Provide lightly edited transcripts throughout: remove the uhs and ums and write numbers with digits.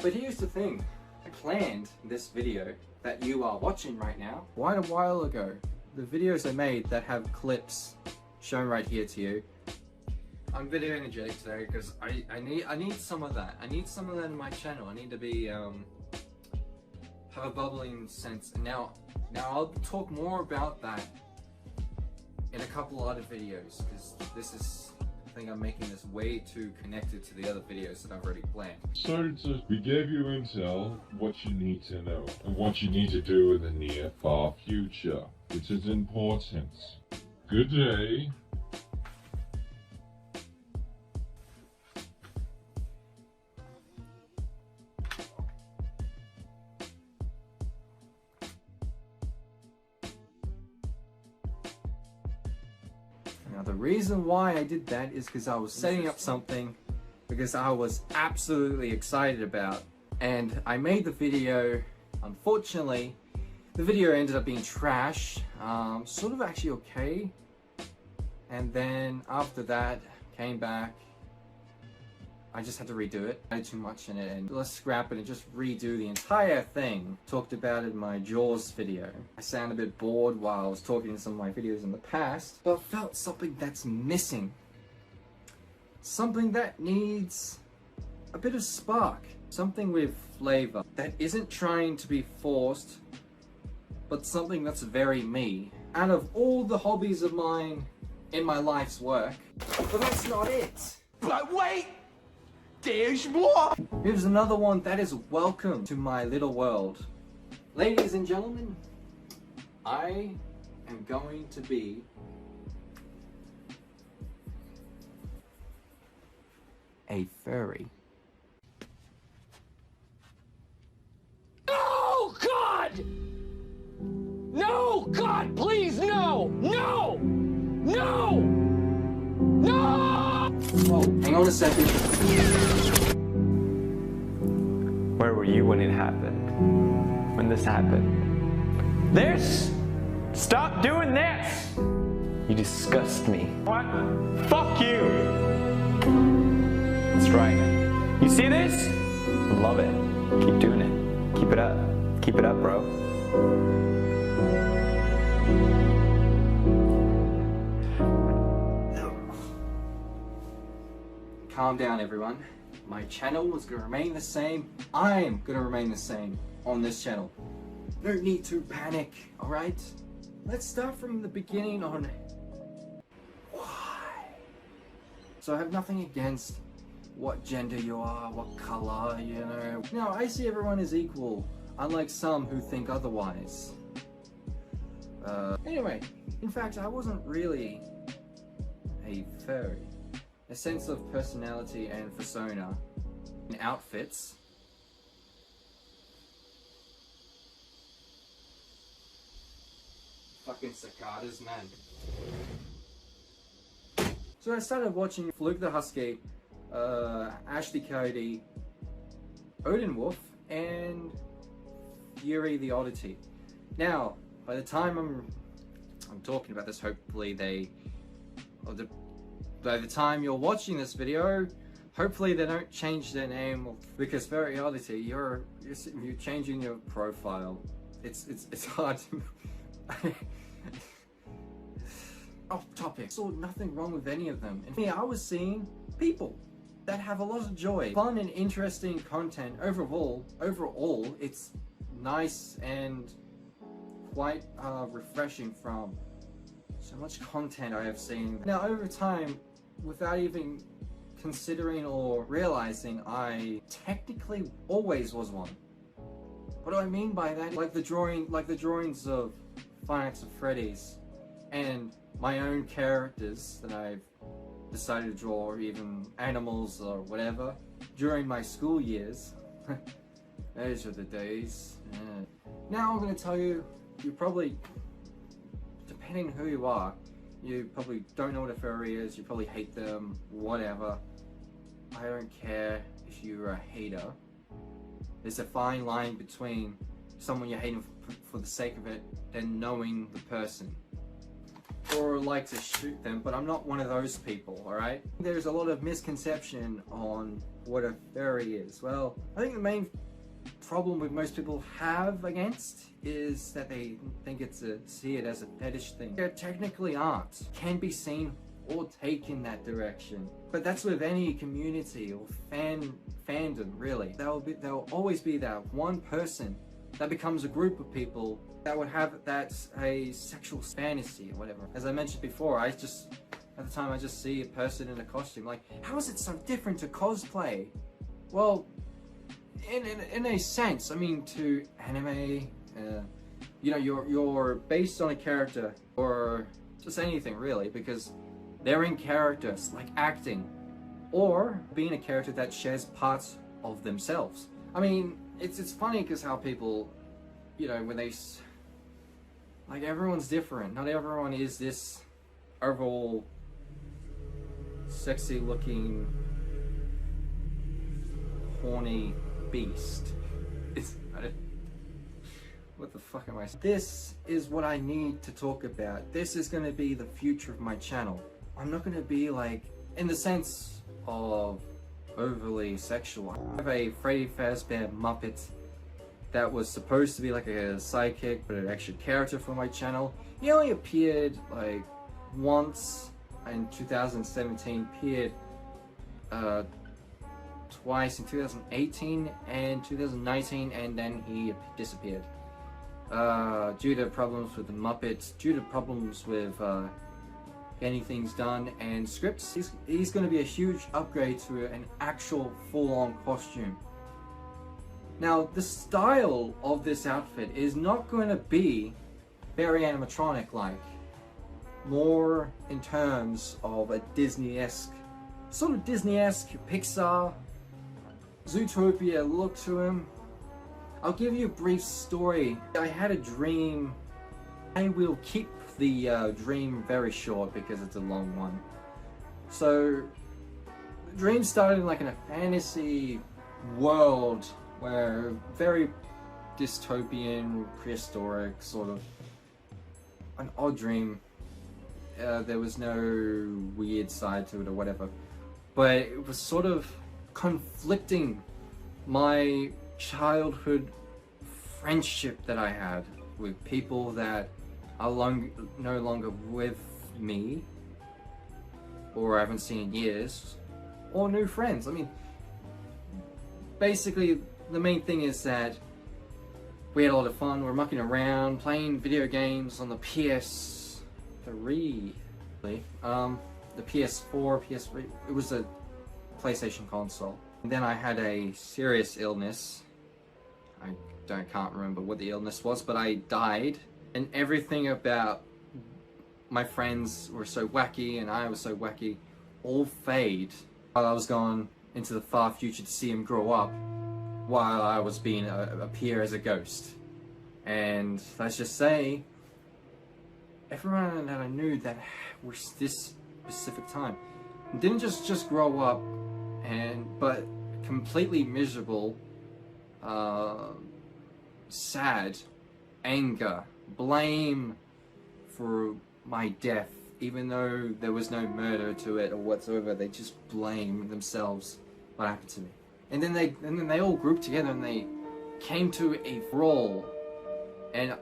But here's the thing, I planned this video that you are watching right now quite a while ago. The videos I made that have clips shown right here to you. I'm video energetic today because I need some of that. I need some of that in my channel. I need to be have a bubbling sense. And now I'll talk more about that in a couple other videos, because this is, I think I'm making this way too connected to the other videos that I've already planned. So we gave you intel, what you need to know, and what you need to do in the near far future. It is important. Good day. Now the reason why I did that is because I was setting up something because I was absolutely excited about, and I made the video. Unfortunately, the video ended up being trash, sort of actually okay, and then after that came back, I just had to redo it. I had too much in it, and let's scrap it and just redo the entire thing. Talked about it in my Jaws video. I sound a bit bored while I was talking in some of my videos in the past, but felt something that's missing. Something that needs a bit of spark. Something with flavor. That isn't trying to be forced, but something that's very me. Out of all the hobbies of mine in my life's work, but that's not it. But wait! There's more! Here's another one that is welcome to my little world. Ladies and gentlemen, I am going to be a furry. Oh, God! No! God, please, no! No! No! No! Whoa, hang on a second. Where were you when it happened? When this happened? This? Stop doing this! You disgust me. What? Fuck you! That's right. You see this? Love it. Keep doing it. Keep it up. Keep it up, bro. Calm down, everyone. My channel is going to remain the same. I'm going to remain the same on this channel. No need to panic, alright? Let's start from the beginning on why. So I have nothing against what gender you are, what color, you know. Now, I see everyone as equal, unlike some who think otherwise. Anyway, in fact, I wasn't really a furry. A sense of personality and persona in outfits. Fucking cicadas, man. So I started watching Fluke the Husky, Ashley Cody, Odin Wolf, and Fury the Oddity. Now, by the time I'm talking about this, hopefully by the time you're watching this video, hopefully they don't change their name, because Furry Oddity, you're changing your profile. It's hard to off topic. Saw nothing wrong with any of them. And me, I was seeing people that have a lot of joy, fun and interesting content. Overall, it's nice and quite refreshing from so much content I have seen. Now, over time, without even considering or realizing, I technically always was one. What do I mean by that? Like the drawings of Five Nights at Freddy's, and my own characters that I've decided to draw, or even animals or whatever, during my school years. Those are the days. Yeah. Now I'm going to tell you, you probably, depending on who you are, you probably don't know what a furry is, you probably hate them, whatever. I don't care if you're a hater. There's a fine line between someone you're hating for the sake of it and knowing the person. or like to shoot them, but I'm not one of those people, alright? There's a lot of misconception on what a furry is. Well, I think the main problem with most people have against is that they think see it as a fetish thing. They technically aren't. Can be seen or taken that direction. But that's with any community or fandom, really. There'll always be that one person that becomes a group of people that would have that's a sexual fantasy or whatever. As I mentioned before, at the time I just see a person in a costume, like, how is it so different to cosplay? Well, in a sense, I mean, to anime, you know, you're based on a character, or just anything really, because they're in characters, like acting, or being a character that shares parts of themselves. I mean, it's funny because how people, you know, when they, like, everyone's different. Not everyone is this overall sexy looking horny beast. What the fuck am I saying? This is what I need to talk about. This is going to be the future of my channel. I'm not going to be like, in the sense of overly sexual. I have a Freddy Fazbear Muppet that was supposed to be like a sidekick, but an extra character for my channel. He only appeared like once in 2017, appeared twice in 2018 and 2019, and then he disappeared. Due to problems with the Muppets, due to problems with getting things done and scripts. He's going to be a huge upgrade to an actual full-on costume. Now, the style of this outfit is not going to be very animatronic-like. More in terms of a Disney-esque, sort of Disney-esque, Pixar, Zootopia look to him. I'll give you a brief story. I had a dream. I will keep the dream very short because it's a long one. So, the dream started like in a fantasy world where very dystopian, prehistoric, sort of an odd dream. There was no weird side to it or whatever, but it was sort of conflicting my childhood friendship that I had with people that are no longer with me, or I haven't seen in years, or new friends. I mean, basically the main thing is that we had a lot of fun. We're mucking around, playing video games on the PS3, the PS4, PS3. It was a PlayStation console. And then I had a serious illness. I can't remember what the illness was, but I died. And everything about my friends were so wacky and I was so wacky all fade while I was gone into the far future to see him grow up while I was being appear as a ghost. And let's just say, everyone that I knew that was this specific time didn't just grow up but completely miserable, sad, anger, blame for my death, even though there was no murder to it or whatsoever. They just blame themselves what happened to me. And then they all grouped together and they came to a brawl, and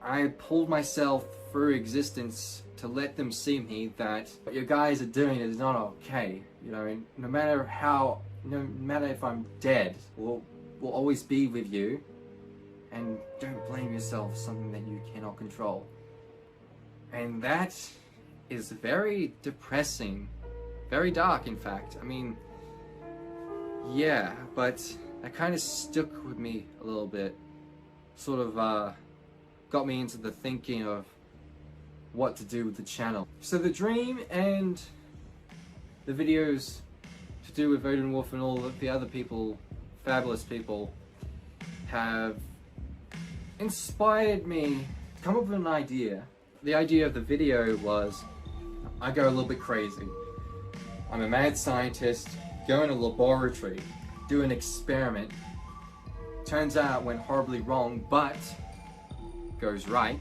I pulled myself through existence to let them see me that what you guys are doing is not okay. You know, no matter if I'm dead, we'll always be with you. And don't blame yourself for something that you cannot control. And that is very depressing. Very dark, in fact. I mean, yeah, but that kind of stuck with me a little bit. Sort of got me into the thinking of what to do with the channel. So the dream and the videos to do with Odin Wolf and all the other people, fabulous people, have inspired me to come up with an idea. The idea of the video was, I go a little bit crazy. I'm a mad scientist, go in a laboratory, do an experiment. Turns out it went horribly wrong, but goes right.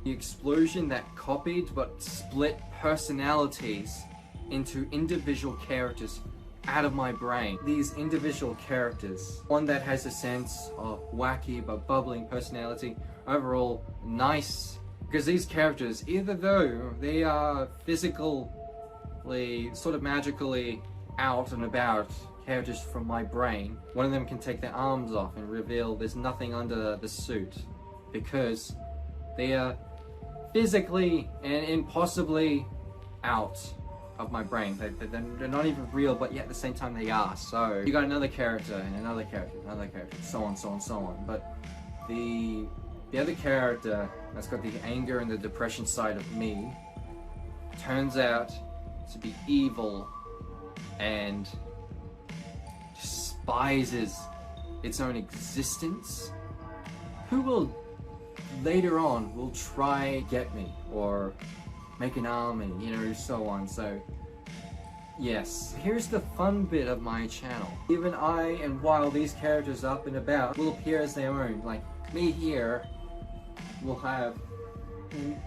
The explosion that copied but split personalities into individual characters out of my brain. These individual characters, one that has a sense of wacky but bubbling personality, overall nice, because these characters, either though they are physically, sort of magically out and about characters from my brain, one of them can take their arms off and reveal there's nothing under the suit, because they are physically and impossibly out of my brain. They're not even real, but yet at the same time they are. So you got another character and another character, another character, so on, so on, so on. But the other character that's got the anger and the depression side of me turns out to be evil and despises its own existence. Who will later on will try get me or make an army, you know, so on. So yes, here's the fun bit of my channel. Even I, and while these characters up and about will appear as their own, like me here will have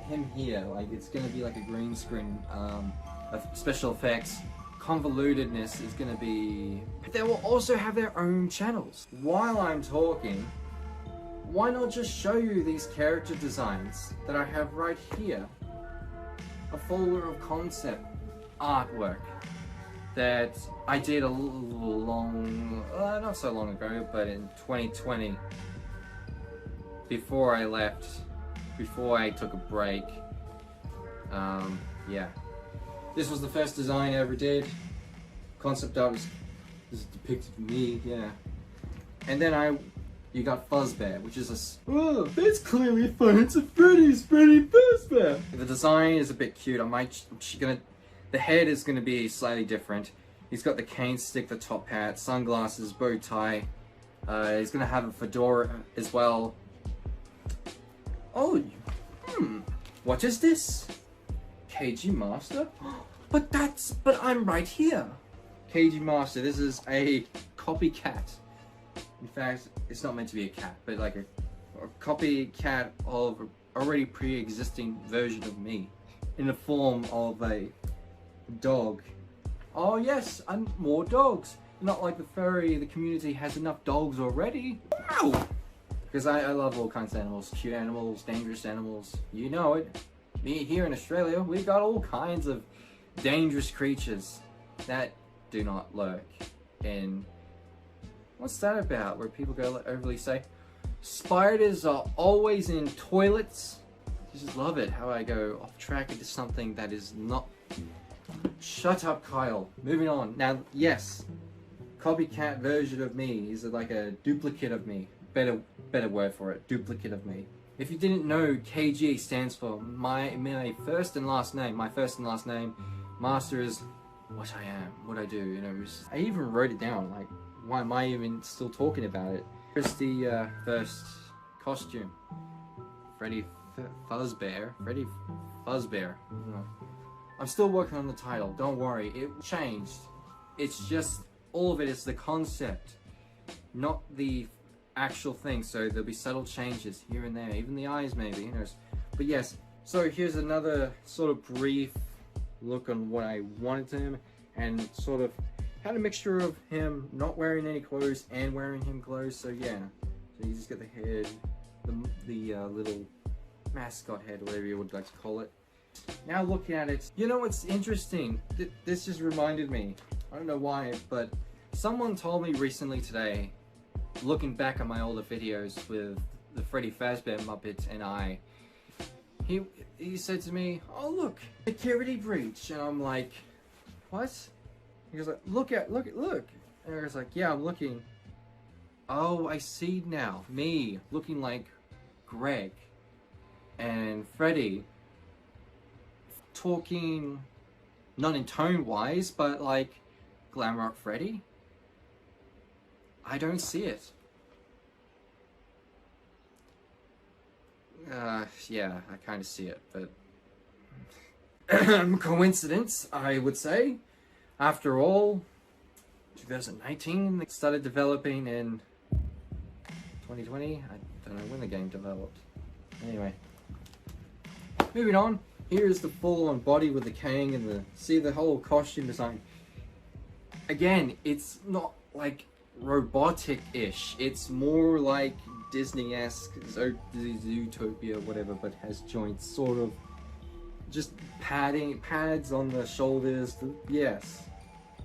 him here, like it's gonna be like a green screen of special effects. Convolutedness is gonna be, but they will also have their own channels. While I'm talking, why not just show you these character designs that I have right here? A folder of concept artwork that I did a long, not so long ago, but in 2020, before I left, before I took a break. Yeah. This was the first design I ever did. Concept art is depicted me, yeah. And then you got Fuzzbear, which is oh, that's clearly fun. It's a Freddy Fazbear. The design is a bit cute. The head is gonna be slightly different. He's got the cane stick, the top hat, sunglasses, bow tie. He's gonna have a fedora as well. Oh, what is this? KG Master? But I'm right here. KG Master, this is a copycat. In fact, it's not meant to be a cat, but like a copycat of an already pre-existing version of me in the form of a dog. Oh yes, and more dogs. Not like the the community has enough dogs already. Ow! Because I love all kinds of animals, cute animals, dangerous animals, you know it. Me here in Australia, we got all kinds of dangerous creatures that do not lurk in, what's that about, where people go overly say, spiders are always in toilets. I just love it how I go off track into something that is not. Shut up, Kyle. Moving on. Now, yes, copycat version of me is like a duplicate of me. Better word for it, duplicate of me. If you didn't know, KG stands for my first and last name. My first and last name. Master is what I am, what I do. You know, I even wrote it down. Like, why am I even still talking about it? Here's the first costume. Freddy Fazbear. Freddy Fazbear. I'm still working on the title. Don't worry, it changed. It's just all of it is the concept, not the actual thing. So there'll be subtle changes here and there, even the eyes maybe, who knows. But yes, so here's another sort of brief look on what I wanted to him, and sort of had a mixture of him not wearing any clothes and wearing him clothes. So yeah, so you just get the head, the little mascot head, whatever you would like to call it. Now looking at it, you know what's interesting? This just reminded me, I don't know why, but someone told me recently today, looking back at my older videos with the Freddy Fazbear Muppet and I, he said to me, oh look, security breach, and I'm like, what? He goes like, look. And I was like, yeah, I'm looking. Oh, I see now. Me looking like Greg and Freddy talking, not in tone wise, but like Glamrock Freddy. I don't see it. Yeah, I kind of see it, but coincidence, I would say. After all, 2019, they started developing in 2020. I don't know when the game developed. Anyway, moving on. Here is the full-on body with the cane and see the whole costume design. Again, it's not like robotic-ish. It's more like Disney-esque, Zootopia, whatever, but has joints, sort of. Just pads on the shoulders. Yes.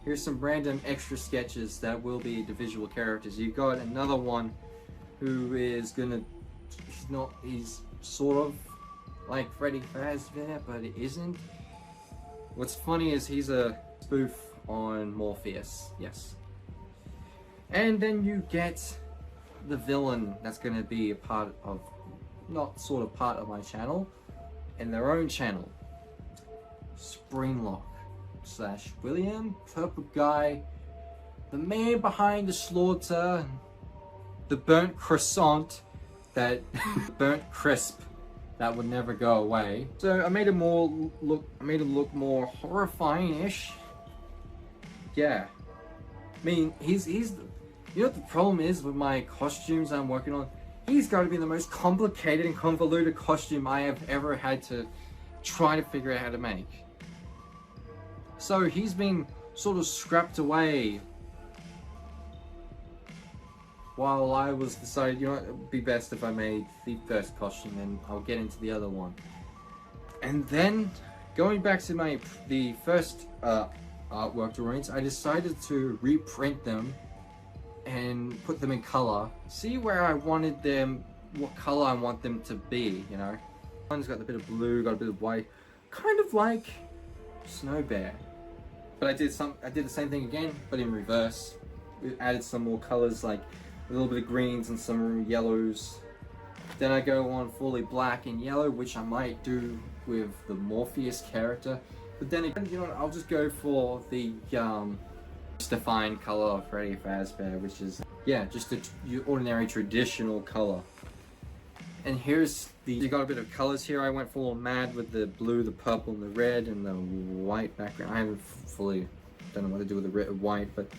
Here's some random extra sketches that will be the visual characters. You got another one who is gonna. He's sort of like Freddy Fazbear, but it isn't. What's funny is he's a spoof on Morpheus. Yes. And then you get the villain that's gonna be a part of, not sort of part of my channel, in their own channel. Springlock / William, purple guy, the man behind the slaughter, the burnt croissant, that burnt crisp that would never go away. So I made it look more horrifying-ish. Yeah, I mean he's you know what the problem is with my costumes I'm working on? He's got to be the most complicated and convoluted costume I have ever had to try to figure out how to make. So he's been sort of scrapped away while I was decided, you know, it would be best if I made the first costume and I'll get into the other one. And then going back to the first artwork drawings, I decided to reprint them and put them in color. See where I wanted them, what color I want them to be, you know. One's got a bit of blue, got a bit of white, kind of like Snow Bear. But I did the same thing again, but in reverse. We added some more colors, like a little bit of greens and some yellows. Then I go on fully black and yellow, which I might do with the Morpheus character. But then again, you know what, I'll just go for the defined color of Freddy Fazbear, which is, yeah, just your ordinary traditional color. And here's you got a bit of colors here. I went full mad with the blue, the purple, and the red, and the white background. I haven't fully don't know what to do with the red and white, but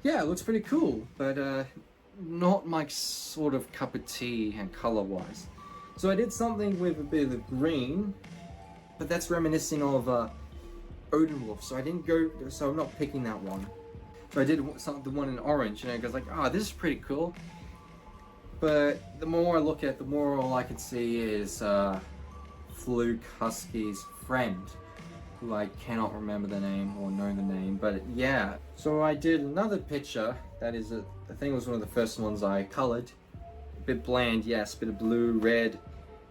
yeah, it looks pretty cool. But not my sort of cup of tea and color-wise. So I did something with a bit of green, but that's reminiscent of Odin Wolf. So I didn't go. So I'm not picking that one. So I did the one in orange, and I was like, oh, this is pretty cool. But the more I look at, the more all I can see is Fluke Husky's friend, who I cannot remember the name or know the name, but yeah. So I did another picture that is, I think it was one of the first ones I colored. A bit bland, yes, bit of blue, red,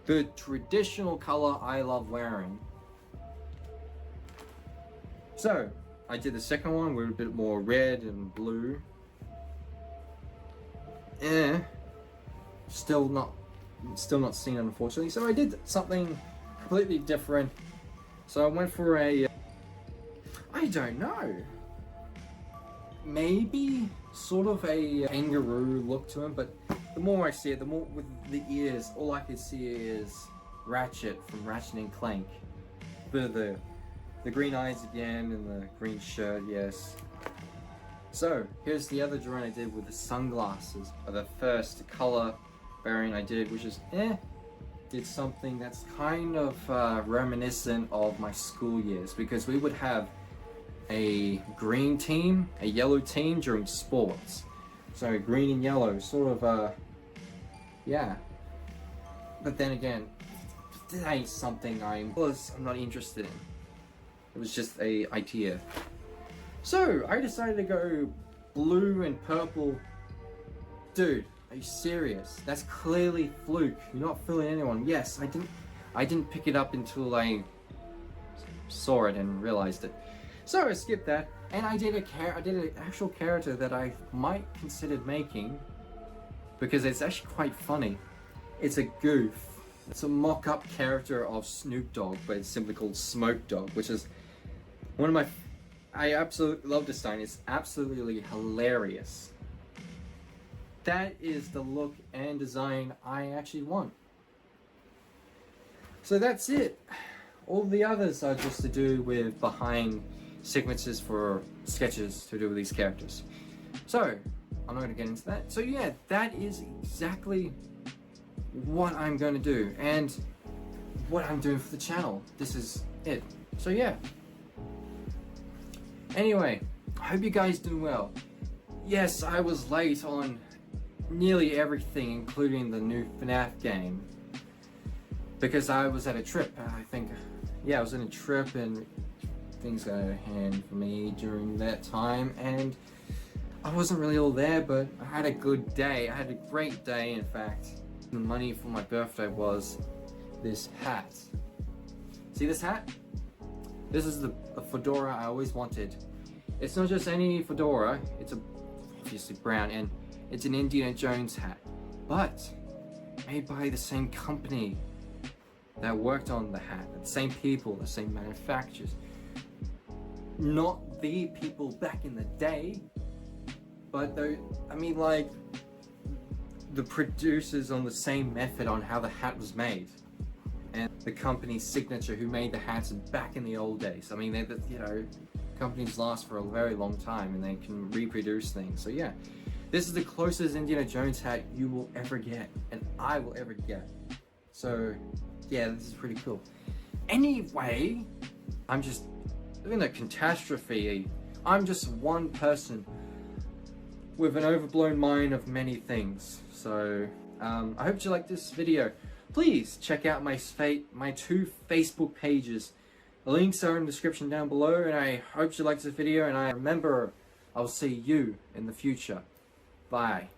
the traditional color I love wearing. So I did the second one with a bit more red and blue. Still not seen, unfortunately. So I did something completely different. So I went for I don't know, maybe sort of a kangaroo look to him, but the more I see it, the more with the ears, all I can see is Ratchet from Ratchet and Clank. Bit of the green eyes again and the green shirt, yes. So here's the other drawing I did with the sunglasses, the first color variant I did, which is did something that's kind of reminiscent of my school years, because we would have a green team, a yellow team during sports. So green and yellow, sort of yeah. But then again, that ain't something I'm not interested in. It was just a idea. So I decided to go blue and purple. Dude, are you serious? That's clearly Fluke. You're not fooling anyone. Yes, I didn't pick it up until I saw it and realized it. So I skipped that, and I did an actual character that I might consider making, because it's actually quite funny. It's a goof. It's a mock-up character of Snoop Dogg, but it's simply called Smoke Dog, which is one of my. I absolutely love this design. It's absolutely hilarious. That is the look and design I actually want. So that's it. All the others are just to do with behind sequences for sketches to do with these characters. So I'm not going to get into that. So yeah, that is exactly what I'm going to do. And what I'm doing for the channel. This is it. So yeah. Anyway, I hope you guys doing well. Yes, I was late on nearly everything, including the new FNAF game, because I was at a trip. I think, yeah, I was on a trip and things got out of hand for me during that time, and I wasn't really all there, but I had a good day. I had a great day, in fact. The money for my birthday was this hat. See this hat? This is the fedora I always wanted. It's not just any fedora, it's obviously brown, and it's an Indiana Jones hat, but made by the same company that worked on the hat, the same people, the same manufacturers. Not the people back in the day, but though, I mean, like, the producers on the same method on how the hat was made, and the company's signature who made the hats back in the old days. I mean, you know, companies last for a very long time and they can reproduce things. So yeah, this is the closest Indiana Jones hat you will ever get, and I will ever get. So yeah, this is pretty cool. Anyway, I'm just doing a catastrophe. I'm just one person with an overblown mind of many things. So I hope you like this video. Please check out my 2 Facebook pages. The links are in the description down below, and I hope you liked this video, and I remember I'll see you in the future. Bye.